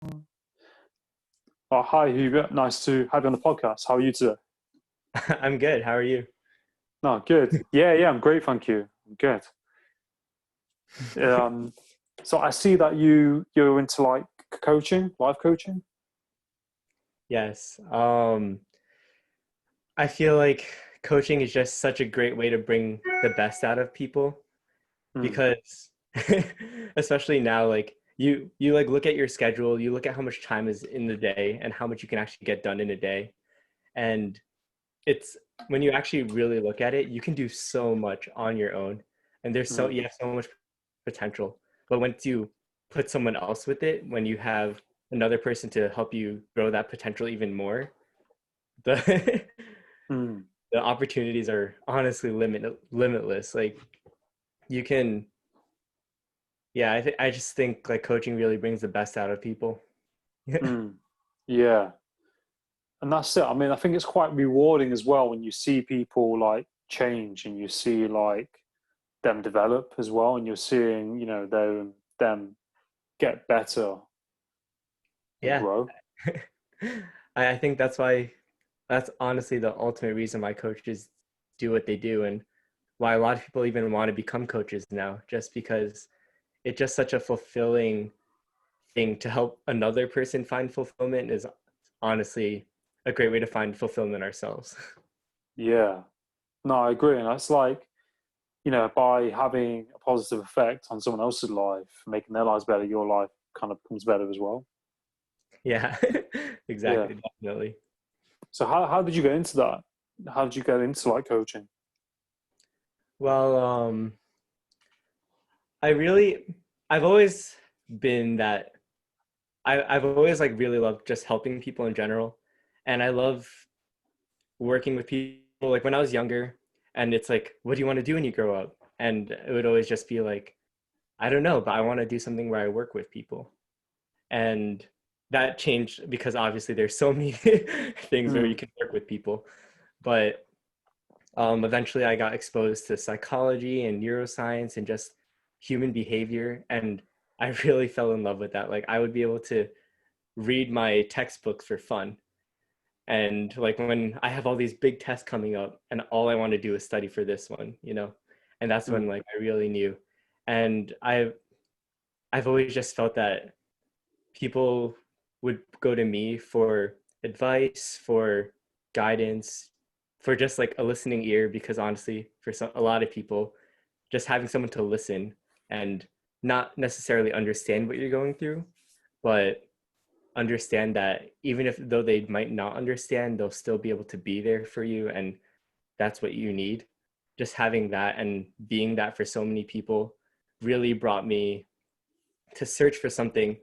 Oh, hi, Hubert. Nice to have you on the podcast. How are you today? I'm good. How are you? No, good. Yeah, I'm great, thank you. I'm good. Um, so I see that you're into like coaching, life coaching. Yes. I feel like coaching is just such a great way to bring the best out of people Mm, because especially now, like you like look at your schedule, you look at how much time is in the day and how much you can actually get done in a day. And it's when you actually really look at it, you can do so much on your own. And mm, you have so much potential. But once you put someone else with it, when you have another person to help you grow that potential even more, the mm, the opportunities are honestly limitless. Like you can, yeah, I just think like coaching really brings the best out of people. mm. Yeah, and that's it. I mean, I think it's quite rewarding as well when you see people like change and you see like them develop as well, and you're seeing them get better and Yeah. grow. I think that's honestly the ultimate reason why coaches do what they do and why a lot of people even want to become coaches now, just because it's just such a fulfilling thing to help another person find fulfillment is honestly a great way to find fulfillment ourselves. Yeah, no, I agree, and that's like by having a positive effect on someone else's life, making their lives better, your life kind of becomes better as well. Yeah, Yeah. exactly, definitely. So how did you get into that? How did you get into like coaching? Well, I really, I've always been that I've always like really loved just helping people in general. And I love working with people like when I was younger and it's like, what do you want to do when you grow up? And it would always just be like, I don't know, but I want to do something where I work with people. And that changed because obviously there's so many things where you Mm, can work with people. But eventually I got exposed to psychology and neuroscience and just human behavior. And I really fell in love with that. Like I would be able to read my textbooks for fun. And like when I have all these big tests coming up and all I want to do is study for this one, you know? And that's when mm, like I really knew. And I've always just felt that people would go to me for advice, for guidance, for just like a listening ear because honestly, for a lot of people, just having someone to listen and not necessarily understand what you're going through, but understand that even if though they might not understand, they'll still be able to be there for you and that's what you need. Just having that and being that for so many people really brought me to search for something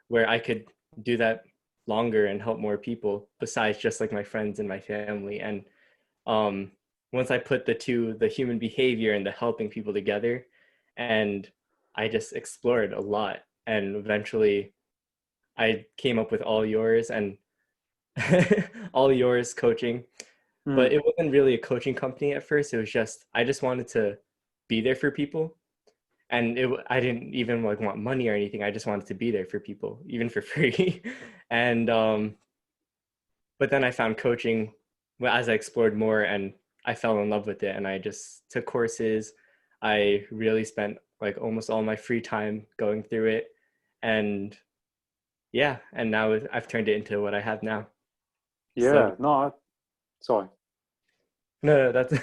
where I could do that longer and help more people besides just like my friends and my family. And um, once I put the two, the human behavior and the helping people together, and I just explored a lot. And eventually I came up with all yours and all yours coaching. But mm, it wasn't really a coaching company at first. It was just, I just wanted to be there for people and I didn't even like want money or anything. I just wanted to be there for people, even for free. and but then I found coaching as I explored more, and I fell in love with it. And I just took courses. I really spent like almost all my free time going through it, and yeah, and now I've turned it into what I have now. Slowly. yeah. No, sorry. No, that's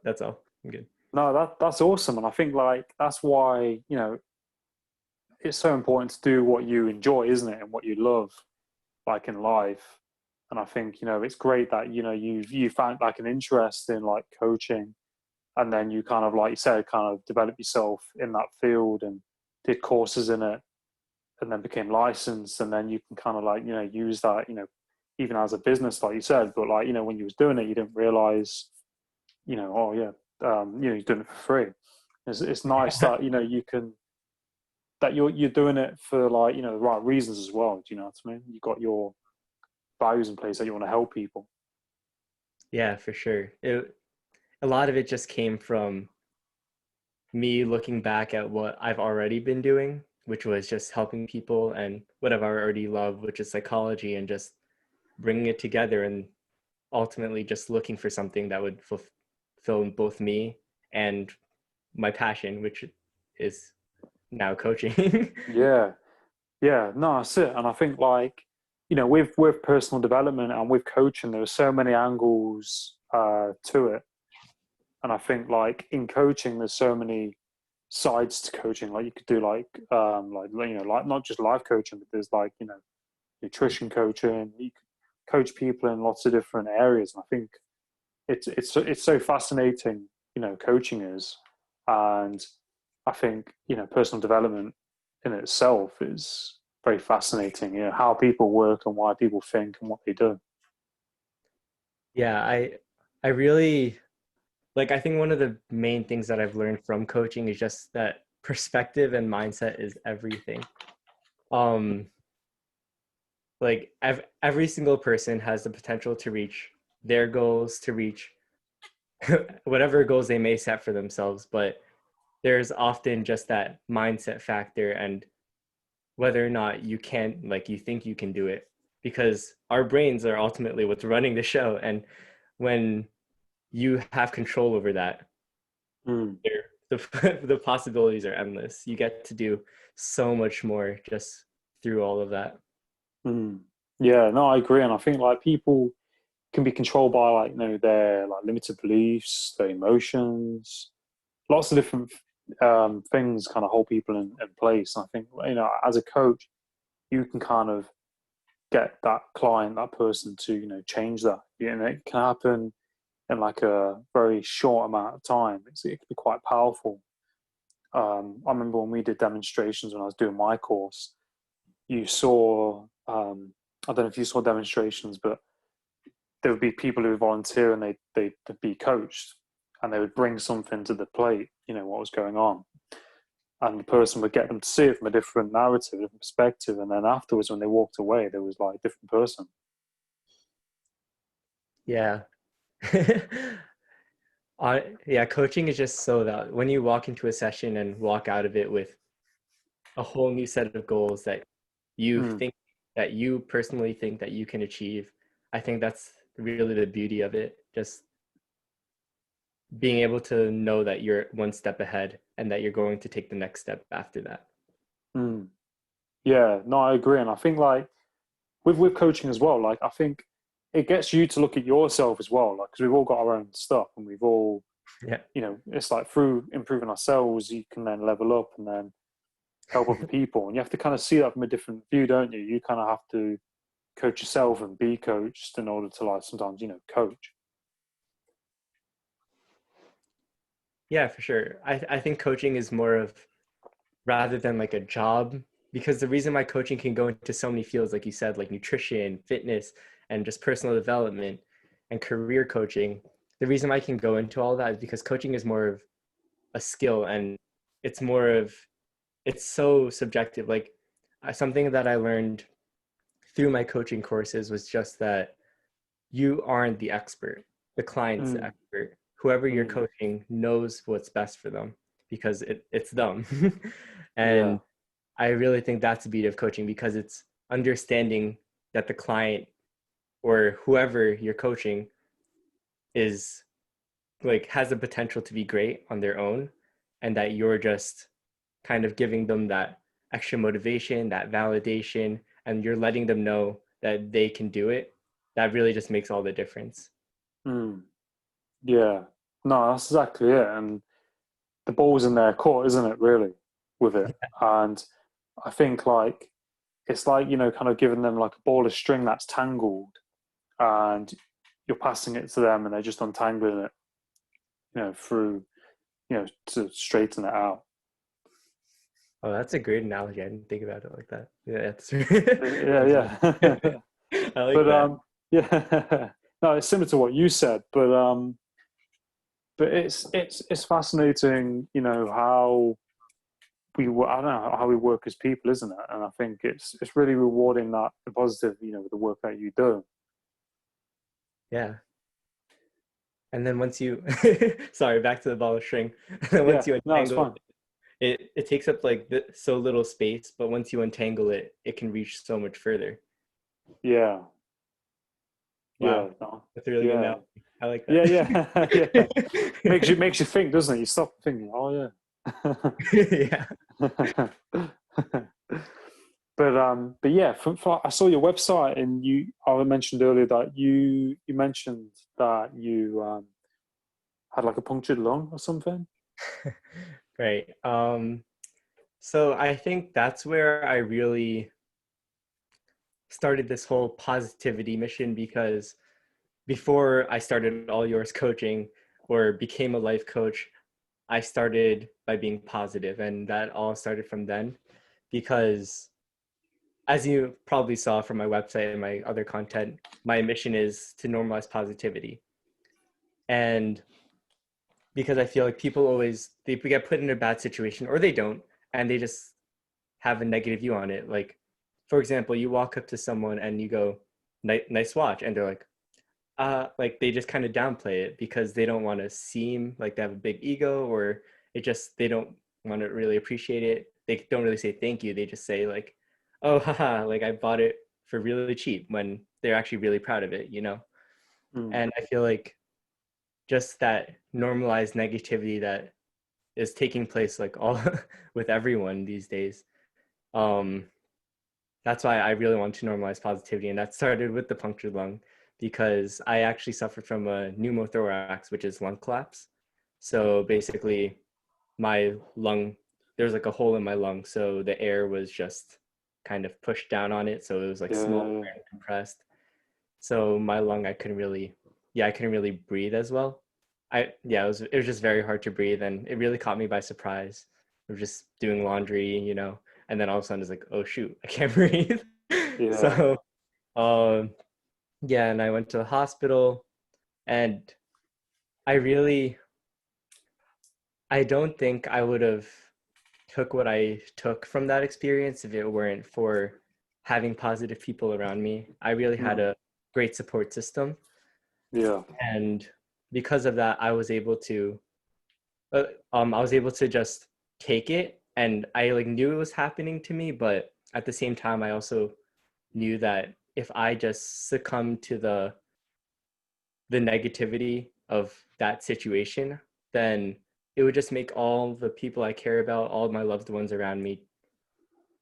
that's all. I'm good. No, that's awesome, and I think like that's why it's so important to do what you enjoy, isn't it, and what you love, like in life. And I think it's great that you found like an interest in like coaching, and then you kind of like you said, kind of develop yourself in that field and did courses in it, and then became licensed, and then you can kind of like use that even as a business, like you said. But like when you was doing it, you didn't realize oh yeah, you're doing it for free. It's nice that you can that you're doing it for like the right reasons as well. Do you know what I mean? You got your values in place that you want to help people. Yeah, for sure. A lot of it just came from me looking back at what I've already been doing which was just helping people, and what I've already loved, which is psychology, and just bringing it together and ultimately just looking for something that would fulfill both me and my passion, which is now coaching. Yeah, yeah, no, that's it. And I think like, with personal development and with coaching, there are so many angles to it. And I think like in coaching, there's so many sides to coaching. Like you could do like not just life coaching, but there's like, nutrition coaching. You could coach people in lots of different areas. And I think it's so fascinating, coaching is. And I think, personal development in itself is very fascinating, how people work and why people think and what they do. Yeah, I really like, I think one of the main things that I've learned from coaching is just that perspective and mindset is everything. Um like every single person has the potential to reach their goals, to reach whatever goals they may set for themselves, but there's often just that mindset factor, and whether or not you can, like, you think you can do it, because our brains are ultimately what's running the show. And when you have control over that, Mm, the possibilities are endless. You get to do so much more just through all of that. mm. Yeah, no, I agree. And I think like people can be controlled by like, their like limited beliefs, their emotions, lots of different things kind of hold people in place. And I think, as a coach, you can kind of get that client, that person to, change that. It can happen in like a very short amount of time. It can be quite powerful. I remember when we did demonstrations when I was doing my course, you saw, I don't know if you saw demonstrations, but there would be people who would volunteer and they'd be coached and they would bring something to the plate, what was going on. And the person would get them to see it from a different narrative, a different perspective. And then afterwards, when they walked away, there was like a different person. Yeah. Yeah, coaching is just so that when you walk into a session and walk out of it with a whole new set of goals that you Mm, think, that you personally think that you can achieve, I think that's really the beauty of it. Just being able to know that you're one step ahead and that you're going to take the next step after that. mm. Yeah, no, I agree. And I think like with coaching as well, like I think it gets you to look at yourself as well, like because we've all got our own stuff and we've all, Yeah. it's like through improving ourselves, you can then level up and then help other people. And you have to kind of see that from a different view, don't you? You kind of have to coach yourself and be coached in order to like sometimes, coach. Yeah, for sure. I think coaching is more of, rather than like a job, because the reason why coaching can go into so many fields, like you said, like nutrition, fitness, and just personal development and career coaching, the reason why I can go into all that is because coaching is more of a skill, and it's more of, it's so subjective. Like, something that I learned through my coaching courses was just that you aren't the expert. The client's the Mm, expert. Whoever you're mm, coaching knows what's best for them because it's them. yeah. And I really think that's the beauty of coaching, because it's understanding that the client or whoever you're coaching is, like, has the potential to be great on their own, and that you're just kind of giving them that extra motivation, that validation, and you're letting them know that they can do it. That really just makes all the difference. Mm, yeah. No, that's exactly it. And the ball's in their court, isn't it, really, with it? And I think like it's like, kind of giving them like a ball of string that's tangled and you're passing it to them and they're just untangling it, through, to straighten it out. Oh, that's a great analogy. I didn't think about it like that. Yeah, that's Yeah, that's yeah. I like But that. yeah, no, it's similar to what you said, but it's fascinating, how I don't know how we work as people, isn't it? And I think it's really rewarding that the positive, with the work that you do. Yeah. And then once you sorry, back to the ball of string. And then once Yeah, you no, it's untangle fine. it, it takes up like so little space, but once you untangle it, it can reach so much further. Yeah. Wow, Yeah. No, that's a really good yeah. analogy. I like Yeah. that. Yeah. Yeah. Makes you think, doesn't it? You stop thinking, oh yeah. Yeah. But yeah, I saw your website, and I mentioned earlier that you mentioned that you had like a punctured lung or something. Right. So I think that's where I really started this whole positivity mission, because before I started All Yours coaching or became a life coach, I started by being positive, and that all started from then. Because as you probably saw from my website and my other content, my mission is to normalize positivity. And because I feel like people always they get put in a bad situation, or they don't, and they just have a negative view on it. Like, for example, you walk up to someone and you go, Nice watch," and they're like they just kind of downplay it because they don't want to seem like they have a big ego, or they don't want to really appreciate it. They don't really say thank you. They just say like, "Oh, haha, like I bought it for really cheap," when they're actually really proud of it, you know? Mm. And I feel like just that normalized negativity that is taking place like all with everyone these days. Um, that's why I really want to normalize positivity, and that started with the punctured lung, because I actually suffered from a pneumothorax, which is lung collapse. So basically, my lung there's like a hole in my lung, so the air was just kind of pushed down on it, so it was like smaller Yeah. and compressed. So my lung, I couldn't really breathe as well. It was just very hard to breathe, and it really caught me by surprise. We were just doing laundry, and then all of a sudden it's like, oh shoot, I can't breathe. Yeah. So um, yeah, and I went to the hospital, and I really, I don't think I would have took what I took from that experience if it weren't for having positive people around me. I really had Mm. a great support system, Yeah. and because of that, I was able to just take it, and I like knew it was happening to me, but at the same time, I also knew that if I just succumb to the negativity of that situation, then it would just make all the people I care about, all my loved ones around me,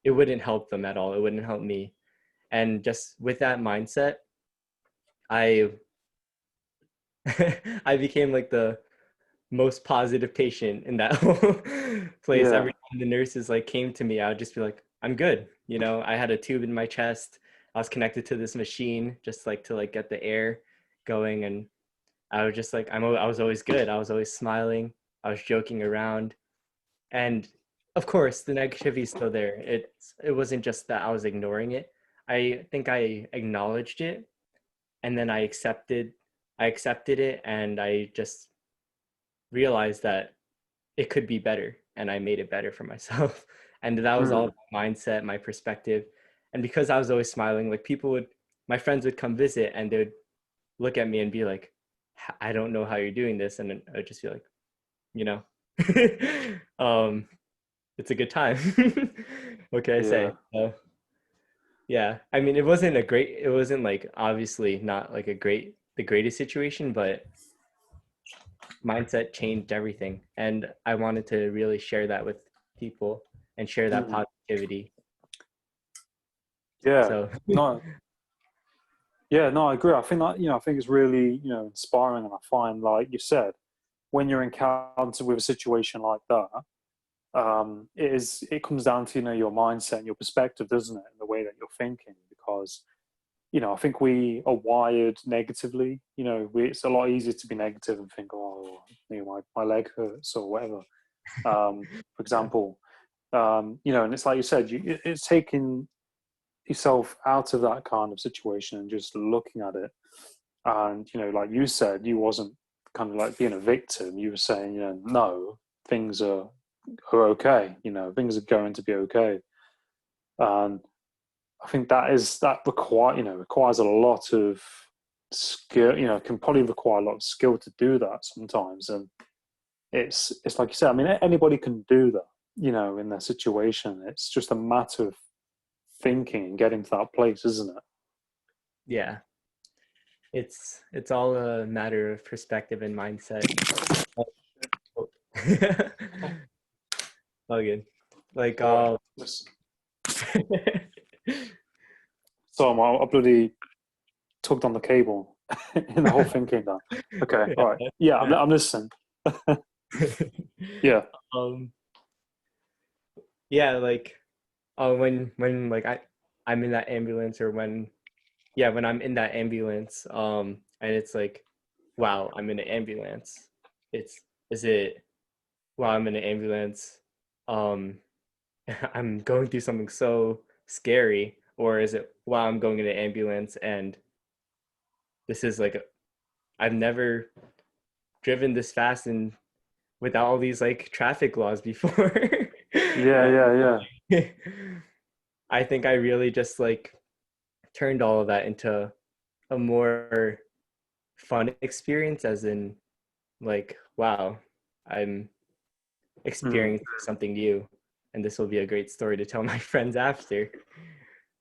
it wouldn't help them at all. It wouldn't help me. And just with that mindset, I I became like the most positive patient in that whole place. Every Yeah. time the nurses like came to me, I would just be like, I'm good. I had a tube in my chest. I was connected to this machine just like to like get the air going, and I was just like, I was always good. I was always smiling. I was joking around. And of course, the negativity is still there. It wasn't just that I was ignoring it. I think I acknowledged it, and then I accepted it, and I just realized that it could be better, and I made it better for myself. And that was all Mm. my mindset, my perspective. And because I was always smiling, like my friends would come visit, and they would look at me and be like, I don't know how you're doing this. And then I would just be like, you know, um, it's a good time. What can I say? Yeah. So, yeah, I mean, it wasn't like obviously not like the greatest situation, but mindset changed everything. And I wanted to really share that with people and share that Mm. positivity. Yeah. So, No. Yeah. No, I agree. I think that I think it's really inspiring, and I find, like you said, when you're encountered with a situation like that, it comes down to your mindset and your perspective, doesn't it, and the way that you're thinking. Because I think we are wired negatively. It's a lot easier to be negative and think, oh, my leg hurts or whatever. For yeah. example, and it's like you said, it's taking yourself out of that kind of situation and just looking at it. And like you said, you wasn't kind of like being a victim. You were saying, no, things are okay. Things are going to be okay. And I think requires a lot of skill. Can probably require a lot of skill to do that sometimes. And it's like you said. I mean, anybody can do that. in their situation. It's just a matter of thinking and getting to that place, isn't it? Yeah, it's all a matter of perspective and mindset. Oh. All good. Like Sorry, listen. So I bloody tugged on the cable and the whole thing came down. Okay, all right. Yeah, I'm listening. Yeah. um yeah, like when like I'm in that ambulance, or when I'm in that ambulance, and it's like, wow, I'm in an ambulance. It's is it Wow, I'm in an ambulance. Um I'm going through something so scary, or is it, wow, I'm going in an ambulance and this is like I've never driven this fast and without all these like traffic laws before. Yeah, yeah, yeah. I think I really just like turned all of that into a more fun experience, as in, like, wow, I'm Mm. experiencing something new, and this will be a great story to tell my friends after.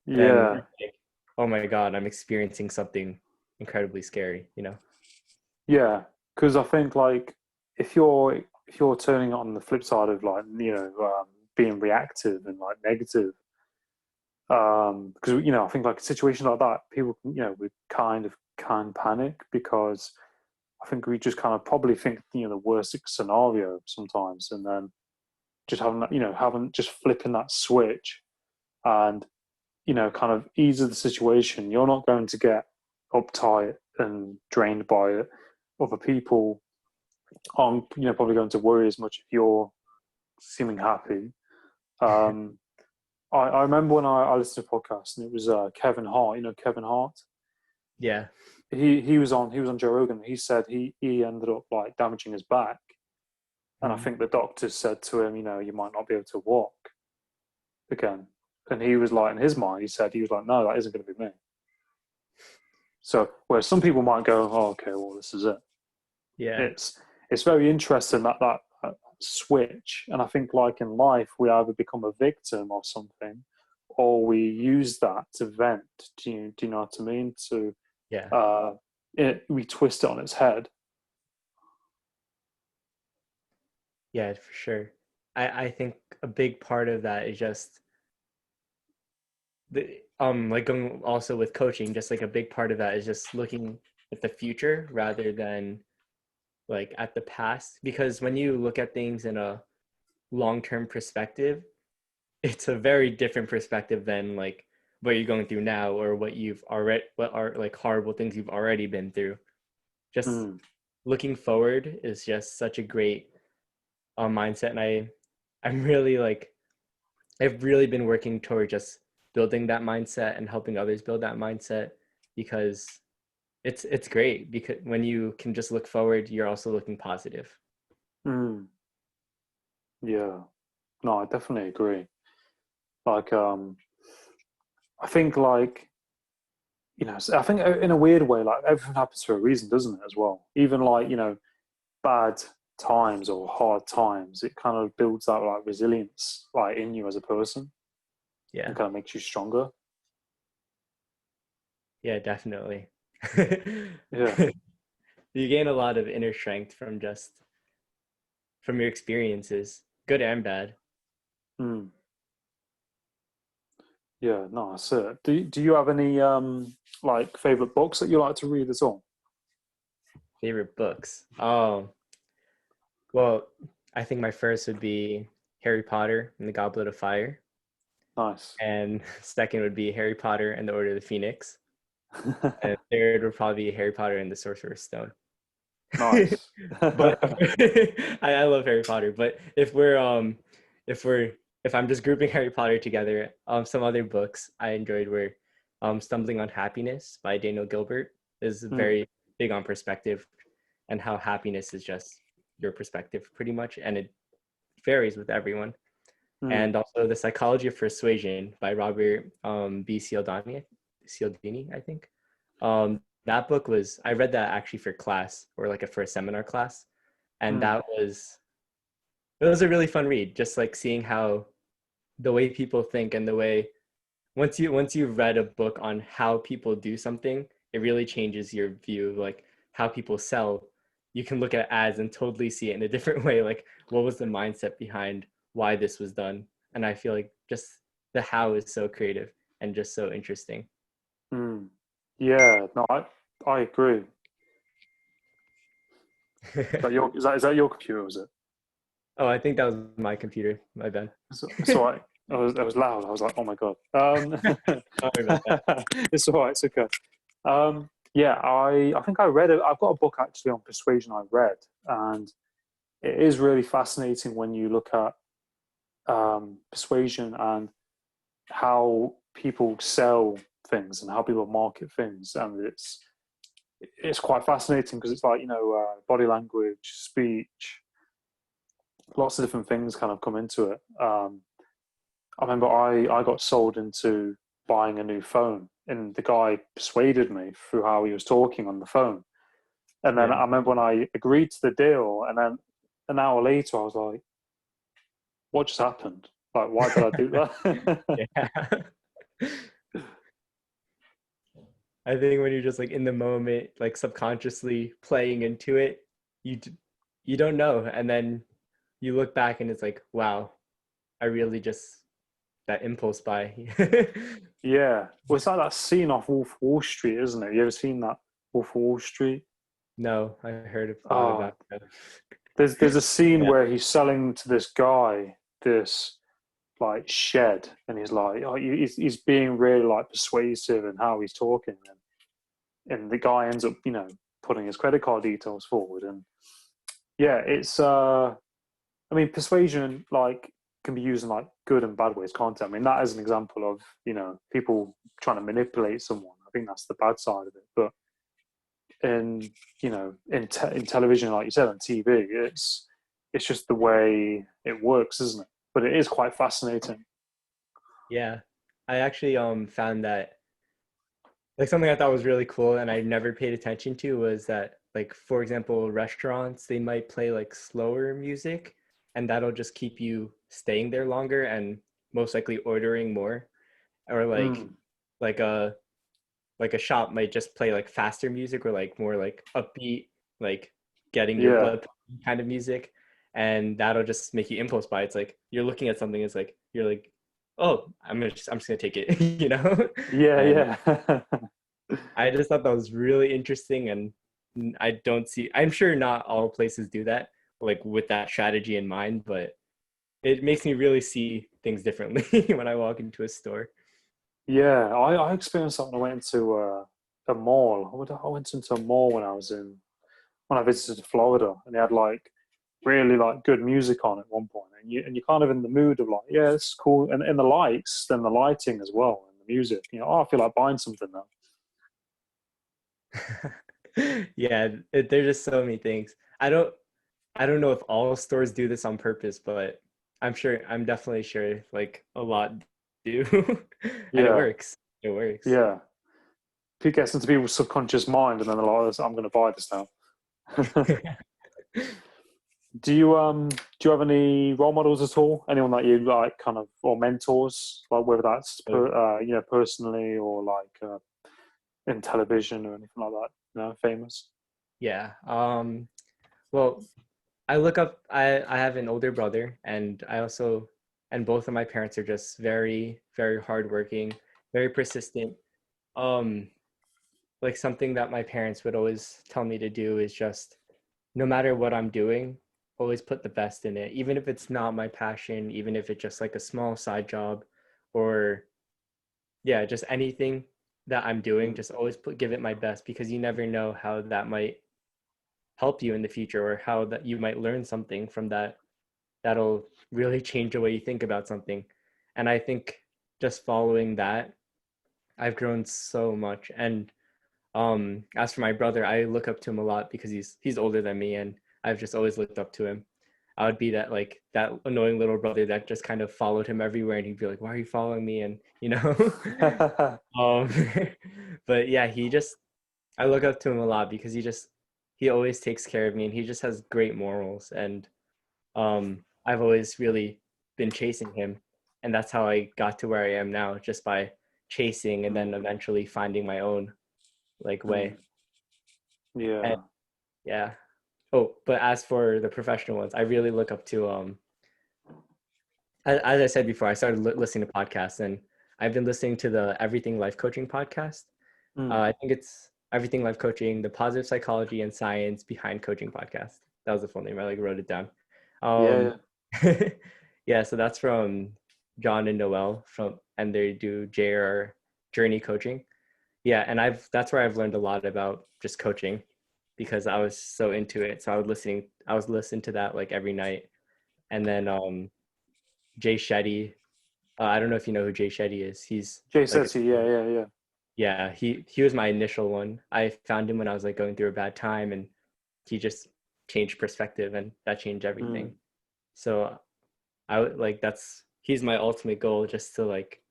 Then, Yeah. like, oh my god, I'm experiencing something incredibly scary, you know? Yeah. Because I think like if you're turning it on the flip side of like being reactive and like negative, because I think like a situation like that, people we kind of can panic because I think we just kind of probably think the worst scenario sometimes, and then just having just flipping that switch and kind of ease of the situation. You're not going to get uptight and drained by it. Other people aren't probably going to worry as much if you're seeming happy. Um, I remember when I listened to a podcast and it was Kevin Hart. Kevin Hart. Yeah. He was on Joe Rogan. He said he ended up like damaging his back, and I Mm. think the doctors said to him, you might not be able to walk again. And he was like, in his mind, he was like, no, that isn't going to be me. So where some people might go, oh, okay, well, this is it. Yeah. It's very interesting that switch, and I think like in life, we either become a victim of something, or we use that to vent. Do you know what I mean? Yeah. Uh, we twist it on its head. Yeah, for sure. I think a big part of that is just the like going also with coaching, just like a big part of that is just looking at the future rather than like at the past, because when you look at things in a long-term perspective, it's a very different perspective than like what you're going through now, or what are like horrible things you've already been through. Just Mm, looking forward is just such a great mindset, and I'm really like I've really been working toward just building that mindset and helping others build that mindset, because it's great, because when you can just look forward, you're also looking positive. mm, yeah, no, I definitely agree. Like, I think like I think in a weird way, like everything happens for a reason, doesn't it? As well, even like bad times or hard times, it kind of builds that like resilience like in you as a person Yeah, and kind of makes you stronger. yeah, definitely. Yeah. You gain a lot of inner strength from your experiences, good and bad. Mm. Yeah, no, that's it. Do you have any like favorite books that you like to read at all? Favorite books? Oh, well, I think my first would be Harry Potter and the Goblet of Fire, Nice. and second would be Harry Potter and the Order of the Phoenix, and third would probably be Harry Potter and the Sorcerer's Stone. Nice. But I love Harry Potter. But if we're if I'm just grouping Harry Potter together, some other books I enjoyed were Stumbling on Happiness by Daniel Gilbert is Mm, very big on perspective, and how happiness is just your perspective pretty much, and it varies with everyone. mm, And also The Psychology of Persuasion by Robert Cialdini, I think. That book was, I read that actually for class, or like for a seminar class, and mm, that was it was a really fun read, just like seeing how the way people think and the way once you've read a book on how people do something, it really changes your view of like how people sell. You can look at ads and totally see it in a different way. Like what was the mindset behind why this was done? And I feel like just the how is so creative and just so interesting. Mm. Yeah, no, I agree. Is that your computer? Was it? Oh, I think that was my computer. My bad. It's all right. I was loud. I was like, oh my god. Sorry about that. It's all right. It's okay. Yeah, I think I read it. I've got a book actually on persuasion I read, and it is really fascinating when you look at persuasion and how people sell things and how people market things, and it's quite fascinating because it's like body language, speech, lots of different things kind of come into it. I remember I got sold into buying a new phone, and the guy persuaded me through how he was talking on the phone. And then Yeah. I remember when I agreed to the deal, and then an hour later I was like, "What just happened? Like, why did I do that?" Yeah. I think when you're just like in the moment, like subconsciously playing into it, you don't know, and then you look back and it's like, wow, I really just that impulse buy. Yeah, well, it's like that scene off Wolf of Wall Street, isn't it? You ever seen that Wolf of Wall Street? No, I heard a lot Oh, about that. there's a scene Yeah, where he's selling to this guy this like shed, and he's like, oh, he's being really like persuasive in how he's talking, and the guy ends up, putting his credit card details forward, and yeah, it's I mean, persuasion like can be used in like good and bad ways, can't it? I mean, that is an example of people trying to manipulate someone. I think that's the bad side of it, but in in television, like you said, on TV, it's just the way it works, isn't it? But it is quite fascinating. yeah. I actually found that like something I thought was really cool and I never paid attention to was that like for example restaurants they might play like slower music and that'll just keep you staying there longer and most likely ordering more or Mm, like a like a shop might just play like faster music or like more like upbeat like getting your yeah, blood pumping kind of music and that'll just make you impulse buy. It's like you're looking at something it's like you're like oh I'm just gonna take it you know. yeah, And yeah, I just thought that was really interesting, and I don't see. I'm sure not all places do that, like with that strategy in mind, but it makes me really see things differently when I walk into a store. yeah. I experienced that when I went into a mall. I went into a mall when I visited Florida, and they had like really like good music on at one point, and you're kind of in the mood of like, yeah, it's cool, and the lights, then the lighting as well, and the music. Oh, I feel like buying something now. Yeah, there's just so many things. I don't know if all stores do this on purpose, but I'm definitely sure like a lot do, and it Yeah, works. It works. yeah. It gets into people's subconscious mind, and then they're like, "I'm going to buy this now." Do you have any role models at all? Anyone that you like, kind of, or mentors, like whether that's So personally or like in television or anything like that? Famous. yeah. Well, I look up I have an older brother and I also and both of my parents are just very hardworking, very persistent. Um like something that my parents would always tell me to do is just no matter what I'm doing, always put the best in it. Even if it's not my passion, even if it's just like a small side job or yeah, just anything that I'm doing, Mm. just always give it my best because you never know how that might help you in the future or how that you might learn something from that that'll really change the way you think about something. And I think just following that, I've grown so much. And as for my brother, I look up to him a lot because he's older than me, and I've just always looked up to him. I would be that like that annoying little brother that just kind of followed him everywhere, and he'd be like, "Why are you following me?" And you know, um, but yeah, he just I look up to him a lot because he always takes care of me, and he just has great morals. And um, I've always really been chasing him, and that's how I got to where I am now, just by chasing and then Mm, eventually finding my own like way. mm, And yeah. yeah. Oh, but as for the professional ones, I really look up to as I said before, I started listening to podcasts, and I've been listening to the Everything Life Coaching podcast. Mm, I think it's Everything Life Coaching, the positive psychology and science behind coaching podcast. That was the full name. I like wrote it down. yeah, Um, yeah. yeah, so that's from John and Noel and they do JR Journey Coaching. Yeah, and that's where I've learned a lot about just coaching because I was so into it. So I was listening to that like every night. And then Jay Shetty, I don't know if you know who Jay Shetty is. He's Jay like, Shetty, yeah, yeah, yeah. yeah, he was my initial one. I found him when I was like going through a bad time, and he just changed perspective, and that changed everything. Mm, So I would like he's my ultimate goal, just to like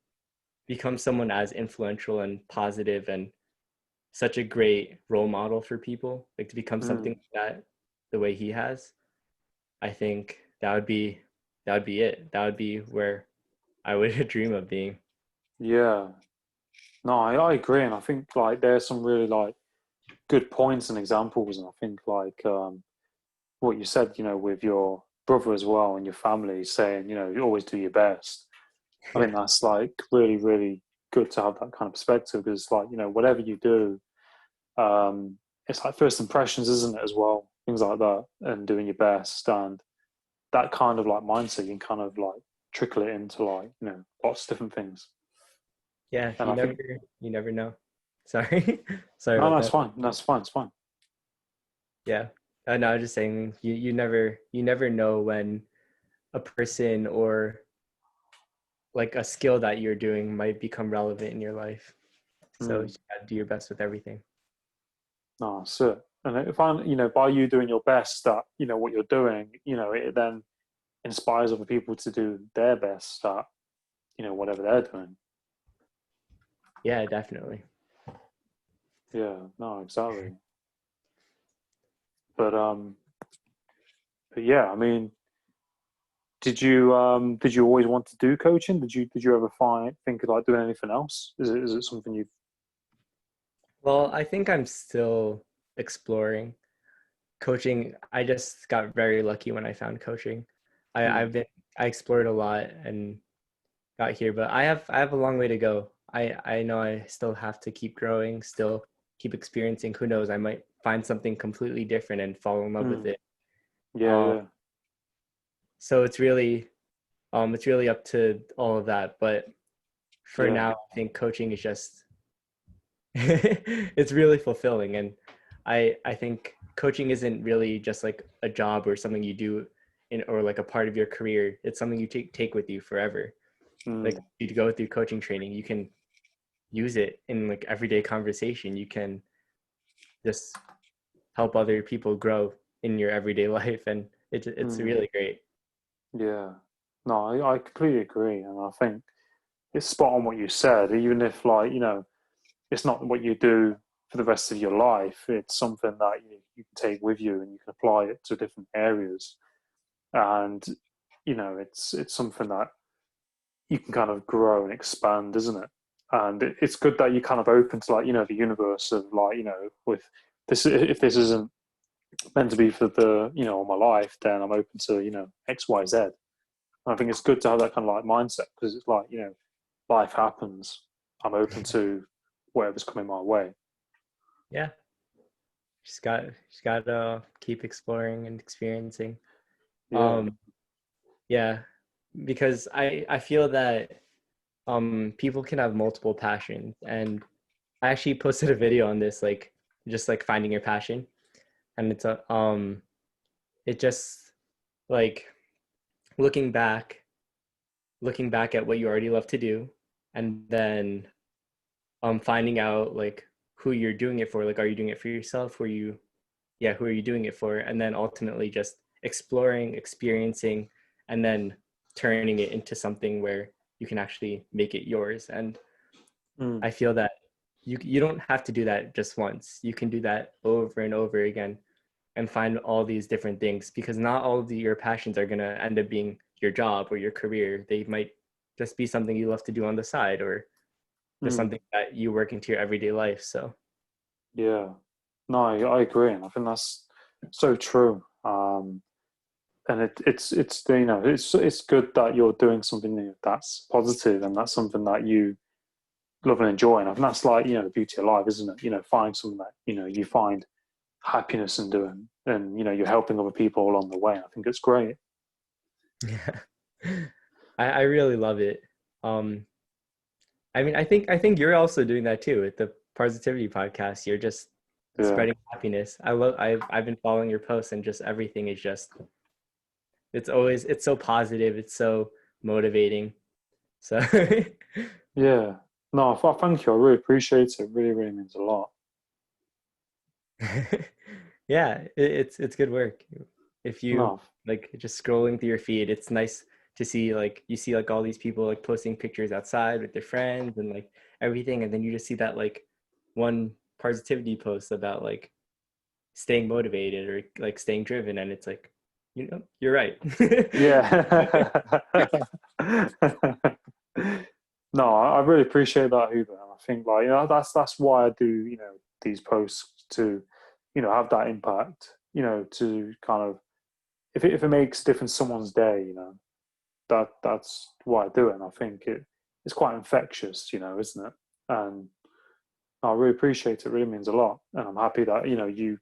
become someone as influential and positive and such a great role model for people, like to become something mm, like that the way he has. I think that would be it. That would be where I would dream of being. yeah. No, I agree, and I think like there's some really like good points and examples, and I think like what you said, with your brother as well and your family saying, you always do your best. I think that's like really, really good to have that kind of perspective because, like, whatever you do, it's like first impressions, isn't it, as well? Things like that, and doing your best, and that kind of like mindset, you can kind of like trickle it into like, lots of different things. Yeah, And I think, you never know. Sorry. Sorry no, about that's that. fine. That's fine. It's fine. Yeah. No, I was just saying you never know when a person or like a skill that you're doing might become relevant in your life. So you Mm, just gotta do your best with everything. no, that's it. And if I'm, by you doing your best at, what you're doing, it then inspires other people to do their best at, whatever they're doing. Yeah, definitely. Yeah, no, exactly. But but yeah, I mean, did you always want to do coaching? Did you ever think of like doing anything else? Is it something you've Well, I think I'm still exploring coaching. I just got very lucky when I found coaching. I, mm, I've been I explored a lot and got here, but I have a long way to go. I know I still have to keep growing, still keep experiencing. Who knows? I might find something completely different and fall in love with mm, it. yeah, Um, yeah, so it's really up to all of that. But for yeah, now, I think coaching is just it's really fulfilling, and I think coaching isn't really just like a job or something you do in or like a part of your career. It's something you take with you forever. Like mm, you go through coaching training, you can use it in like everyday conversation. You can just help other people grow in your everyday life, and it's mm, really great. yeah. No, I completely agree, and I think it's spot on what you said. Even if like it's not what you do for the rest of your life, it's something that you can take with you and you can apply it to different areas, and it's something that you can kind of grow and expand, isn't it? And it's good that you kind of open to like the universe of like with this. If this isn't meant to be for the all my life, then I'm open to X, Y, Z. And I think it's good to have that kind of like mindset because it's like life happens. I'm open to whatever's coming my way. Yeah, just got to keep exploring and experiencing. Yeah. Um, yeah, because I feel that people can have multiple passions, and I actually posted a video on this, like just like finding your passion, and it just like looking back looking back at what you already love to do, and then finding out like who you're doing it for. Like, are you doing it for yourself? Who are you doing it for? And then ultimately just exploring, experiencing, and then turning it into something where you can actually make it yours. And Mm. I feel that you don't have to do that just once. You can do that over and over again. and find all these different things, because not all of your passions are going to end up being your job or your career. They might just be something you love to do on the side, or just Mm, something that you work into your everyday life. So yeah. No, I agree, and I think that's so true. And it's you know it's good that you're doing something that's positive and that's something that you love and enjoy. And I think that's like, you know, the beauty of life, isn't it? You know, find something that, you know, you find happiness in doing, and, you know, you're helping other people along the way. I think it's great. yeah, I really love it. Um, I mean, I think you're also doing that too with the Parrsitivity podcast. You're just Yeah. spreading happiness. I've been following your posts, and just everything is just, it's so positive, it's so motivating. So Yeah. No, thank you. I really appreciate it. It really, really means a lot. yeah, it's good work. If you No. like just scrolling through your feed, it's nice to see, like, you see like all these people like posting pictures outside with their friends and like everything, and then you just see that like one positivity post about like staying motivated or like staying driven, and it's like, you're right. Yeah. No, I really appreciate that, Hubert. And I think, like, you know, that's why I do, you know, these posts to, you know, have that impact, you know, to kind of, if it makes difference someone's day, you know, that's why I do it. And I think it's quite infectious, you know, isn't it? And I really appreciate it. It really means a lot. And I'm happy that, you know, you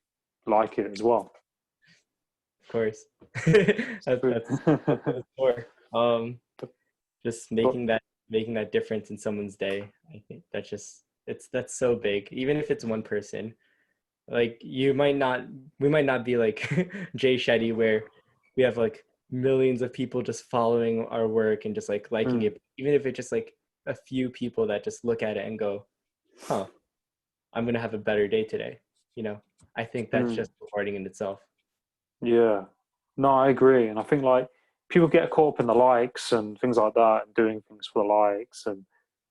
like it as well. Of course. But, That's what it's for. Just but making that difference in someone's day. I think that's so big. Even if it's one person, like, we might not be like Jay Shetty, where we have like millions of people just following our work and just like liking mm, it. Even if it's just like a few people that just look at it and go, huh, I'm gonna have a better day today. You know, I think that's mm, just rewarding in itself. yeah. No, I agree. And I think, like, people get caught up in the likes and things like that and doing things for the likes and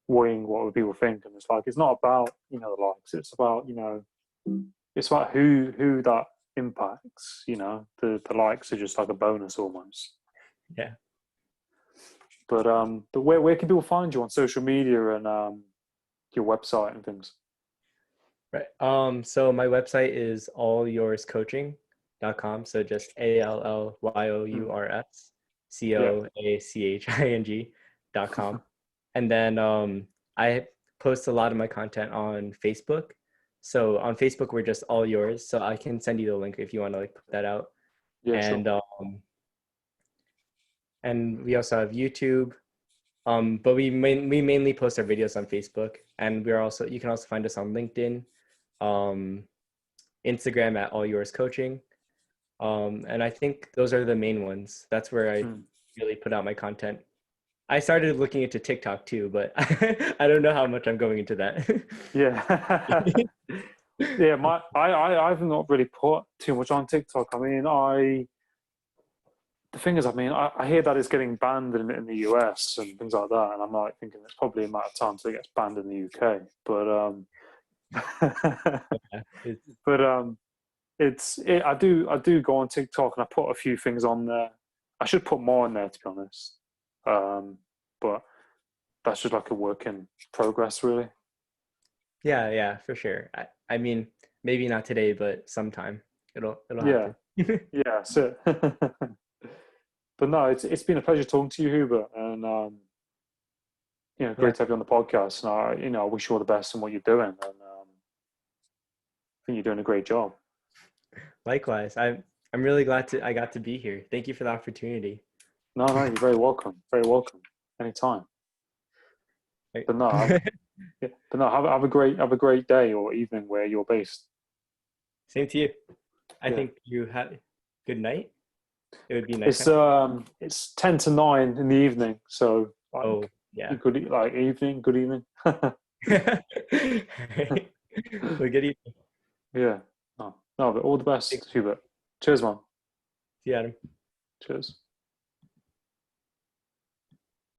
worrying what other people think. And it's like, it's not about, you know, the likes. It's about, you know, it's about who that impacts, you know. The likes are just like a bonus almost. Yeah. But where can people find you on social media and your website and things? Right. So my website is allyourscoaching.com. So just Mm. Yeah. ALLYOURSCOACHING.com. And then I post a lot of my content on Facebook. So on Facebook, we're just All Yours. So I can send you the link if you want to like put that out. Yeah, sure. And we also have YouTube. But we mainly post our videos on Facebook, and you can also find us on LinkedIn, um, Instagram at All Yours Coaching. And I think those are the main ones. That's where I Mm. really put out my content. I started looking into TikTok too, but I don't know how much I'm going into that. Yeah. Yeah, I've not really put too much on TikTok. I mean, the thing is, I mean, I hear that it's getting banned in the US and things like that, and I'm like thinking it's probably a matter of time till it gets banned in the UK. Yeah, but I do go on TikTok and I put a few things on there. I should put more on there, to be honest. But that's just like a work in progress, really. yeah, for sure. I mean, maybe not today, but sometime it'll Yeah, happen. yeah. So, but no, it's been a pleasure talking to you, Hubert, and you know, Yeah, great to have you on the podcast. And you know, I wish you all the best in what you're doing, and I think you're doing a great job. likewise. I'm really glad I got to be here. Thank you for the opportunity. No, no, you're very welcome. Very welcome. Anytime. Right. But no, yeah, but no, have a great day or evening where you're based. Same to you. I Yeah, think you have good night. It would be it's 10 to 9 in the evening, so oh like yeah. good like evening, good evening. Alright. Well, good evening. Yeah, no, no, but all the Thanks. best, Hubert. Cheers, man. See you, Adam. Cheers.